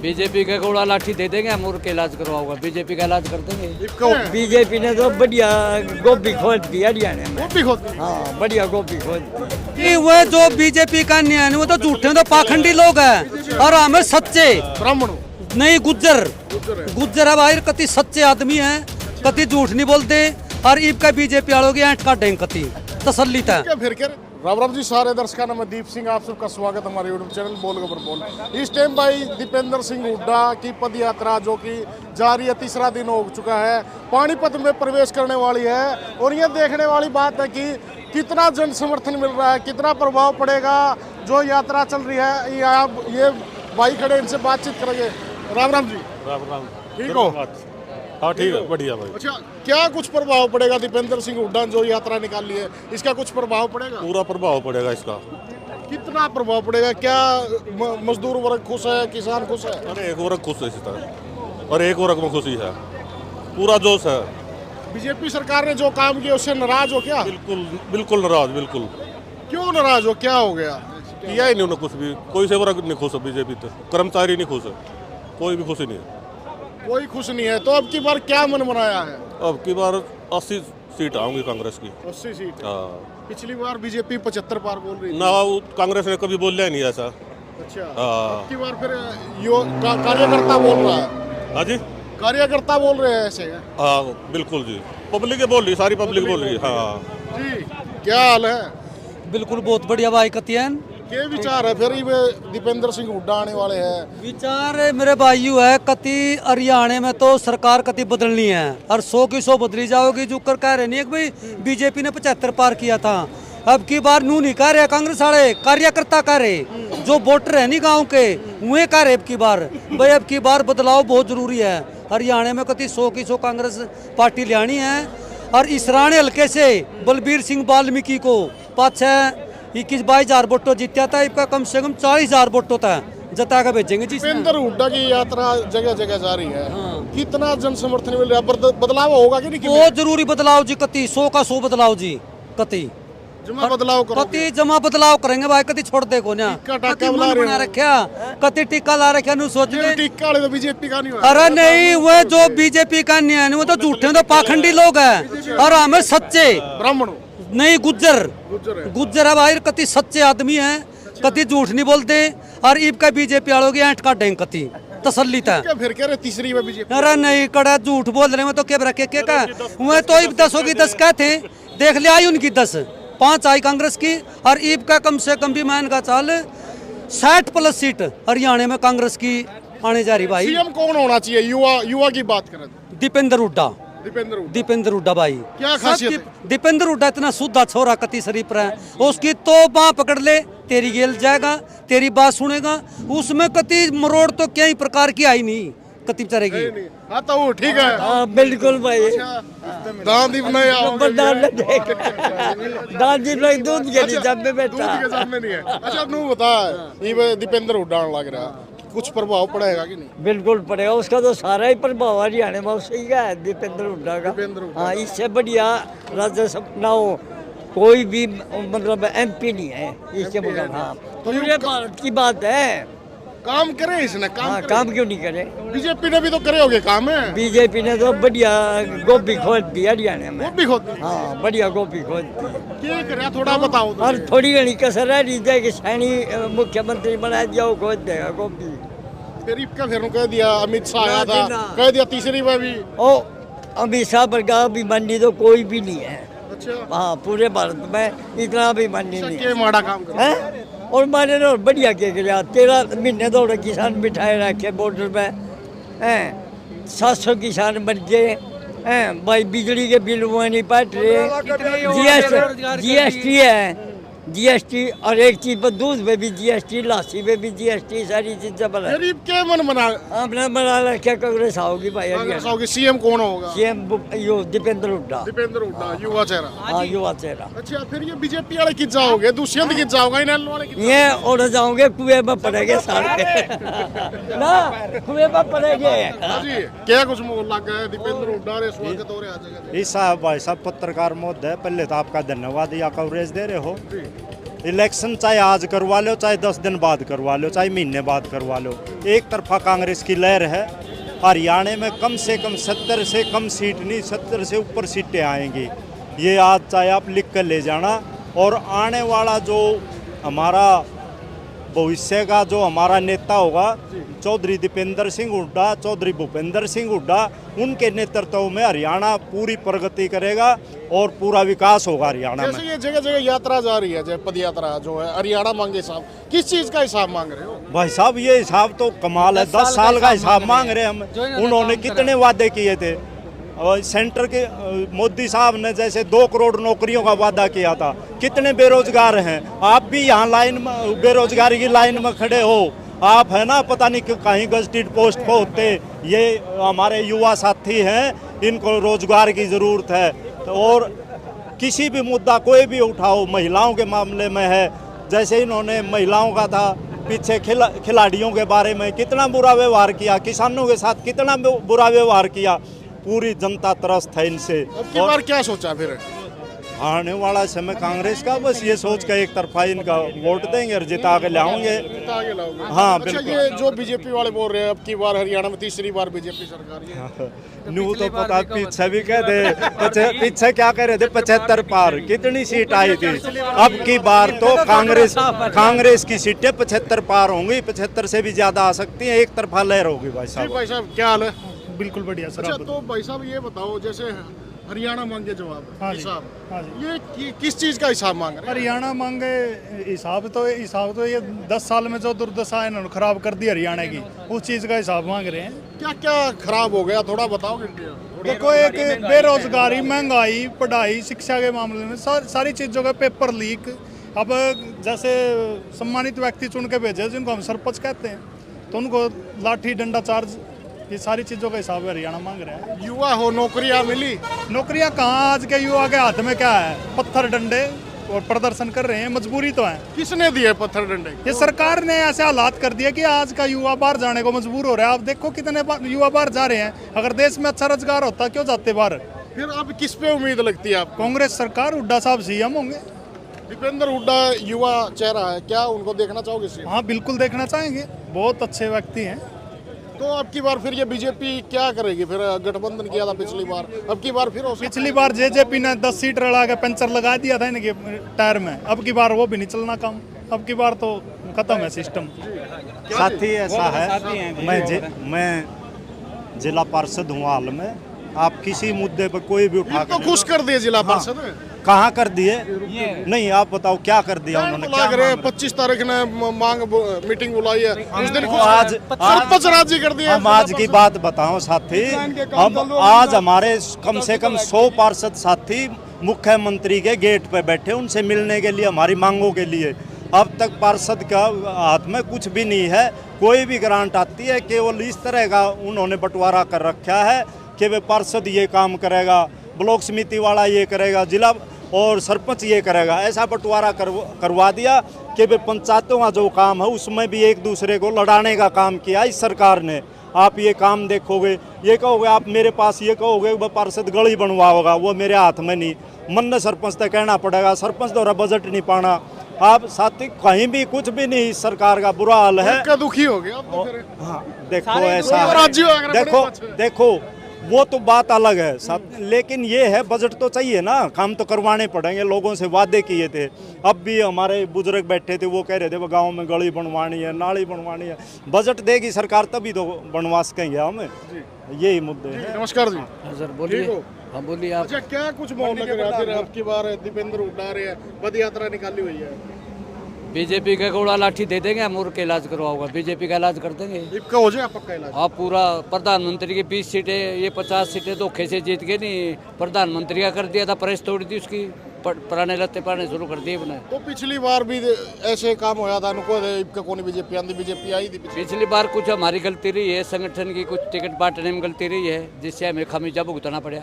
BJP का गोला लाठी दे देंगे हम और के इलाज करवाओगे, बीजेपी का इलाज कर देंगे। बीजेपी ने तो बढ़िया गोभी खोद दी हरियाणा में। गोभी खोद दी? हाँ बढ़िया गोभी खोद दी। वो जो बीजेपी का नहीं है वो तो झूठे तो पाखंडी लोग हैं और हमें सच्चे ब्राह्मण नहीं गुज्जर है भाई, कति सच्चे आदमी हैं, कति झूठ नहीं बोलते और ईब का बीजेपी वालों की ऐंठ का डेंग कति तसल्ली था। फिर कर राम राम जी सारे दर्शकों में दीप सिंह आप सबका स्वागत हमारे यूट्यूब चैनल बोल खबर बोल। इस टाइम भाई दीपेंद्र सिंह हुड्डा की पद यात्रा जो कि जारी है, तीसरा दिन हो चुका है, पानीपत में प्रवेश करने वाली है और ये देखने वाली बात है कि कितना जन समर्थन मिल रहा है, कितना प्रभाव पड़ेगा जो यात्रा चल रही है। ये भाई खड़े, इनसे बातचीत करेंगे। राम राम जी। राम राम। ठीक हो? हाँ ठीक है, बढ़िया भाई। अच्छा, क्या कुछ प्रभाव पड़ेगा दीपेंद्र सिंह हुड्डा जो यात्रा निकाल ली है, इसका कुछ प्रभाव पड़ेगा? पूरा प्रभाव पड़ेगा इसका। कितना प्रभाव पड़ेगा? क्या मजदूर वर्ग खुश है, किसान खुश है? अरे एक वर्ग खुश है इस तरह और एक वर्ग में खुशी है, पूरा जोश है। बीजेपी सरकार ने जो काम किया उससे नाराज हो क्या? बिल्कुल बिल्कुल नाराज, बिल्कुल। क्यों नाराज हो, क्या हो गया? किया ही नहीं उन्होंने कुछ भी, कोई से वर्ग नहीं खुश है बीजेपी से, कर्मचारी नहीं खुश है, कोई भी खुशी नहीं है। कोई खुश नहीं है। तो अब की बार क्या मन बनाया है? अब की बार 80 सीट आऊंगी कांग्रेस की। 80 सीट? हाँ। पिछली बार बीजेपी 75 पार बोल रही थी। ना कांग्रेस ने कभी बोला ही नहीं ऐसा। अच्छा। हाँ। अब की बार फिर कार्यकर्ता बोल रहा है। हाँ जी, कार्यकर्ता बोल रहे हैं ऐसे? हाँ बिल्कुल जी, पब्लिक बोल रही, सारी पब्लिक बोल रही है। हाँ जी, क्या हाल है? बिल्कुल बहुत बढ़िया भाई कतियन। क्या विचार है? फिर दीपेंद्र सिंह हुड्डा आने वाले हैं। विचार मेरे भाइयों है कति हरियाणा में तो सरकार कति बदलनी है और 100 की 100 बदली जाओगी। जो कर कह रहे नहीं है कि भाई बीजेपी ने 75 पार किया था, अब की बार नू नहीं कह रहे कांग्रेस वाले, कार्यकर्ता कह रहे, जो वोटर है नहीं गाँव के वह कह रहे अब की बार भाई अब की बार बदलाव बहुत जरूरी है। हरियाणा में कति 100 की 100 कांग्रेस पार्टी लानी है और इसराने हल्के से बलबीर सिंह वाल्मीकि को 21-22 हजार वोटों जीत्या था, इसका कम से कम 40 हजार वोटों था जता कर भेजेंगे जी। दीपेंद्र हुड्डा की यात्रा जगह जगह जारी है। कितना जन समर्थन मिल रहा है? बदलाव होगा कि नहीं? बहुत जरूरी बदलाव जी, कति 100 का 100 बदलाव जी, कति जमा बदलाव करो, कति जमा बदलाव करेंगे भाई, कति छोड़ दे को ना कति मन बना रखा, कति टिक्का ला रखा नु सोच ले। टिक्का वाले तो बीजेपी का नहीं हो। अरे नहीं, वो जो बीजेपी का नहीं है वो तो झूठे तो पाखंडी लोग हैं और हमें सच्चे ब्राह्मण नहीं गुज्जर है भाई, कति सच्चे आदमी हैं, कति झूठ नहीं बोलते और ईब का बीजेपी वालों की ऐंठ का डेंग कति तसल्ली था। फिर कह रहे तीसरी में बीजेपी? अरे नहीं कड़ा झूठ बोल रहे हैं तो क्या रखे क्या का वह तो ईब 10 होगी 10 क्या थे, देख ले आई उनकी 10, 5 आई कांग्रेस की और ईब का कम से कम भी मान का चाल 60+ सीट हरियाणा में कांग्रेस की आने जा रही भाई। सीएम कौन होना चाहिए? युवा की बात करें दीपेंद्र हुड्डा। दीपेंद्र हुड्डा भाई क्या खासियत है? दीपेंद्र हुड्डा इतना शुद्धा छोरा कति शरीफ है, उसकी तो बाँ पकड़ ले तेरी गेल जाएगा, तेरी बात सुनेगा, उसमें कति मरोड़ तो क्या ही प्रकार की आई नहीं कति चलेगी। हाँ तो वो ठीक है। हाँ बिल्कुल भाई। दादी बनाए दादी लोग दूध के निजाम में बैठा। दूध के सामने नहीं है। अच्छा अब नू बता, ये दीपेंद्र हुड्डा लग रहा है, कुछ प्रभाव पड़ेगा कि नहीं? बिल्कुल पड़ेगा, उसका तो सारा ही प्रभाव हरियाणा में सही का है दीपेंद्र हुड्डा का। हाँ इससे बढ़िया राज्यसभा ना हो कोई भी, मतलब MP नहीं है इसके मतलब। हाँ पूरे भारत की बात है। काम करे इसने? काम क्यों नहीं करे? बीजेपी ने भी तो करे होगे काम है। बीजेपी ने तो बढ़िया गोभी खोद दी हरियाणा में। गोभी खोद दी? हाँ बढ़िया गोभी खोद दी। क्या करे थोड़ा बताओ। और थोड़ी घनी कसर है रीते कि सैनी मुख्यमंत्री बना दिया, वो खोद देगा गोभी। फिर कह दिया अमित शाह आया था, कह दिया तीसरी में भी। ओ अमित शाह पर का अभिमन्यु तो कोई भी नहीं है। अच्छा। हाँ पूरे भारत में इतना अभिमन्यु नहीं है। माड़ा काम है और मारे ना बढ़िया के गया 13 महीने दौड़े किसान बिठाए रखे बॉर्डर पे हैं, 700 किसान मर गए हैं भाई, बिजली के बिल वो नहीं पाट रहे, GST है, GST और एक चीज पर दूध पे भी GST, लासी पे भी GST, सारी चीजें बना। गरीब के मन बना आपने बना रखा कांग्रेस आओगी भाई। सीएम कौन होगा? सीएम यो दीपेंद्र हुड्डा। युवा चेहरा। हाँ युवा चेहरा। अच्छा फिर ये बीजेपी वाले किस जाओगे? दुष्यंत किस जाओगे? ये और जाओगे कुएं में पड़ेंगे सारे ना, कुएं में पड़ेंगे। क्या कुछ लग गया दीपेंद्र हुड्डा रे स्वागत हो रहा है? साहब भाई साहब पत्रकार महोदय, पहले तो आपका धन्यवाद, या कवरेज दे रहे हो। इलेक्शन चाहे आज करवा लो, चाहे 10 दिन बाद करवा लो, चाहे महीने बाद करवा लो, एक तरफा कांग्रेस की लहर है। हरियाणा में कम से कम 70 से कम सीट नहीं, 70 से ऊपर सीटें आएंगी। ये आज चाहे आप लिख कर ले जाना। और आने वाला जो हमारा भविष्य का जो हमारा नेता होगा, चौधरी दीपेंद्र सिंह हुड्डा, चौधरी भूपेंद्र सिंह हुड्डा, उनके नेतृत्व में हरियाणा पूरी प्रगति करेगा और पूरा विकास होगा हरियाणा जैसे में। ये जगह जगह यात्रा जा रही है, जय पद यात्रा जो है, हरियाणा मांगे साहब, किस चीज का हिसाब मांग रहे हो? भाई साहब ये हिसाब तो कमाल है, 10 साल का हिसाब मांग रहे हैं हम। उन्होंने कितने वादे किए थे? और सेंटर के मोदी साहब ने जैसे 2 करोड़ नौकरियों का वादा किया था। कितने बेरोजगार हैं? आप भी यहाँ लाइन में, बेरोजगारी की लाइन में खड़े हो। आप है ना, पता नहीं कहीं गजटेड पोस्ट पे होते। ये हमारे युवा साथी हैं, इनको रोजगार की ज़रूरत है। और किसी भी मुद्दा कोई भी उठाओ, महिलाओं के मामले में है, जैसे इन्होंने महिलाओं का था, पीछे खिलाड़ियों के बारे में कितना बुरा व्यवहार किया, किसानों के साथ कितना बुरा व्यवहार किया। पूरी जनता त्रस्त है इनसे। अब की बार क्या सोचा फिर? आने वाला समय कांग्रेस का, बस ये सोच कर एक तरफा इनका वोट देंगे और जिता के लाओगे। आगे लाओगे? हाँ, अच्छा, बिल्कुल। ये जो बीजेपी वाले बोल रहे हैं अब की बार हरियाणा में तीसरी बार बीजेपी सरकार है। नू तो पता पीछे भी कह दे, पीछे क्या कह रहे थे, 75 पार कितनी सीट आई थी। अब की बार तो कांग्रेस की सीटें 75 पार होंगी, 75 से भी ज्यादा आ सकती हैं। एक तरफा लहर होगी भाई जी साहब। भाई साहब, क्या हाल है? बिल्कुल बढ़िया सर। अच्छा, आप तो भाई साहब ये बताओ, जैसे हरियाणा मांगे जवाब, हाँ जी, हिसाब, हाँ जी। ये किस चीज का हिसाब मांग रहे हैं? हरियाणा मांगे हिसाब तो ये 10 साल में जो दुर्दशा इन्होंने खराब कर दी हरियाणा की, उस चीज़ का हिसाब मांग रहे हैं। क्या क्या खराब हो गया, थोड़ा बताओगे? देखो, एक बेरोजगारी, महंगाई, पढ़ाई, शिक्षा के मामले में सारी चीज़ों का पेपर लीक। अब जैसे सम्मानित व्यक्ति चुन के भेजे जिनको हम सरपंच कहते हैं, तो उनको लाठी डंडा चार्ज, ये सारी चीज़ों का हिसाब हरियाणा मांग रहे हैं। युवा हो, नौकरियां मिली? नौकरियां कहाँ? आज के युवा के हाथ में क्या है? पत्थर डंडे, और प्रदर्शन कर रहे हैं। मजबूरी तो है। किसने दिए पत्थर डंडे? ये सरकार ने ऐसे हालात कर दिए कि आज का युवा बाहर जाने को मजबूर हो रहा है। आप देखो कितने युवा बाहर जा रहे हैं। अगर देश में अच्छा रोजगार होता क्यों जाते बाहर? फिर अब किस पे उम्मीद लगती है आपको? कांग्रेस सरकार, हुड्डा साहब सीएम होंगे। दीपेंद्र हुड्डा युवा चेहरा है, क्या उनको देखना चाहोगे सीएम? हाँ, बिल्कुल देखना चाहेंगे, बहुत अच्छे व्यक्ति हैं। तो अब की बार फिर ये बीजेपी क्या करेगी? फिर गठबंधन किया था पिछली बार, अब की बार फिर हो सकता है? पिछली बार जेजेपी ने 10 सीट लड़ा के पंचर लगा दिया था इनके टायर में। अब की बार वो भी नहीं चलना काम। अब की बार तो खत्म है सिस्टम। साथी ऐसा है, मैं जिला पार्षद हूँ हाल में। आप किसी मुद्दे पर कोई भी उठा तो खुश कर दिए जिला पार्षद। कहाँ कर दिए? नहीं, आप बताओ क्या कर दिया उन्होंने? लग रहे 25 तारीख ने मांग मीटिंग बुलाई है, उस दिन खुश आज सरपंच राजी कर दिए। हम आज की बात बताओ साथी, हम आज हमारे कम से कम 100 पार्षद साथी मुख्यमंत्री के गेट पे बैठे, उनसे मिलने के लिए, हमारी मांगों के लिए। अब तक पार्षद का हाथ में कुछ भी नहीं है। कोई भी ग्रांट आती है केवल इस तरह का उन्होंने बंटवारा कर रखा है कि वे पार्षद ये काम करेगा, ब्लॉक समिति वाला ये करेगा, जिला और सरपंच ये करेगा। ऐसा बंटवारा करवा दिया कि वे पंचायतों का जो काम है उसमें भी एक दूसरे को लड़ाने का काम किया इस सरकार ने। आप ये काम देखोगे, ये कहोगे आप मेरे पास, ये कहोगे वह पार्षद गली बनवाओगा, वो मेरे हाथ में नहीं। मन सरपंच तक कहना पड़ेगा, सरपंच द्वारा बजट नहीं पाना। आप साथी कहीं भी कुछ भी नहीं, इस सरकार का बुरा हाल है। क्या दुखी हो गया अब तो फिर? हाँ, देखो ऐसा है। राज्यों अगर देखो बड़े देखो वो तो बात अलग है सब, लेकिन ये है बजट तो चाहिए ना, काम तो करवाने पड़ेंगे। लोगों से वादे किए थे। अब भी हमारे बुजुर्ग बैठे थे, वो कह रहे थे वो गांव में गली बनवानी है, नाली बनवानी है। बजट देगी सरकार तभी तो बनवा सकेंगे हम। यही मुद्दे हैं। नमस्कार जी। हाँ सर, बोलिए। ठीक हो? हाँ, बोलिए आप। अच्छा, क्या कुछ माहौल लग रहा है? फिर अब की बार दीपेंद्र हुड्डा रहे हैं, पद यात्रा निकाली हुई है। बीजेपी का घोड़ा लाठी दे देंगे, हम के इलाज करवाओगे, बीजेपी का इलाज कर देंगे। इसका हो जाए पक्का इलाज? आप पूरा प्रधानमंत्री की 20 सीटें, ये 50 सीटें धोखे से जीत के नहीं, प्रधानमंत्री का कर दिया था, प्रेस तोड़ दी उसकी, पुराने लत्ते पड़ने शुरू कर दिए अपने। तो पिछली बार भी ऐसे काम होया था, इनका कौन बीजेपी आंधी, बीजेपी आई थी पिछली बार कुछ हमारी गलती रही है, संगठन की कुछ टिकट बांटने में गलती रही है, जिससे हमें खमीजा भुगतना पड़ा।